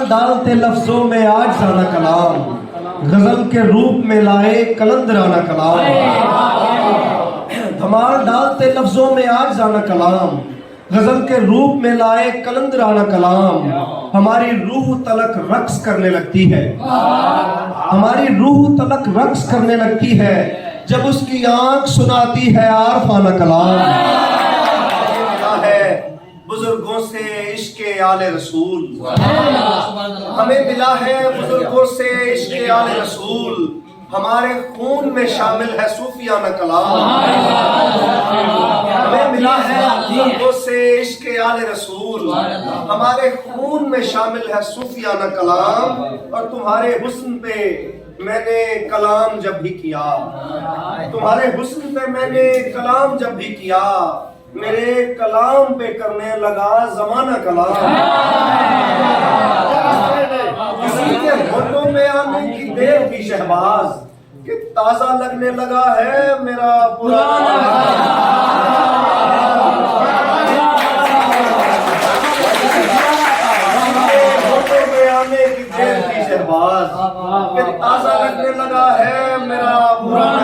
धमाल डालते लफ्जों में आज जाना कलाम, गजल के रूप में लाए कलंदराना कलाम। धमाल डालते लफ्जों में आज जाना कलाम, गजल के रूप में लाए कलंदराना कलाम। हमारी रूह तलक रक्स करने लगती है, हमारी रूह तलक रक्स करने लगती है जब उसकी आंख सुनाती है आरफाना कलाम। बुजुर्गों से इश्क़े आले रसूल, हमें मिला है बुजुर्गों से इश्क़े आले रसूल। हमारे खून में शामिल है सूफियाना कलाम। हमें मिला है बुजुर्गों से इश्क़े आले रसूल, हमारे खून में शामिल है सूफियाना कलाम। और तुम्हारे हुस्न पे मैंने कलाम जब भी किया, तुम्हारे हुस्न पे मैंने कलाम जब भी किया, मेरे कलाम पे करने लगा जमाना कलाम। किसी के होठों में आने की देर थी शहबाज, कि ताजा लगने लगा है मेरा पुराना होठों में आने की देर थी शहबाज, कि ताजा लगने लगा है मेरा पुराना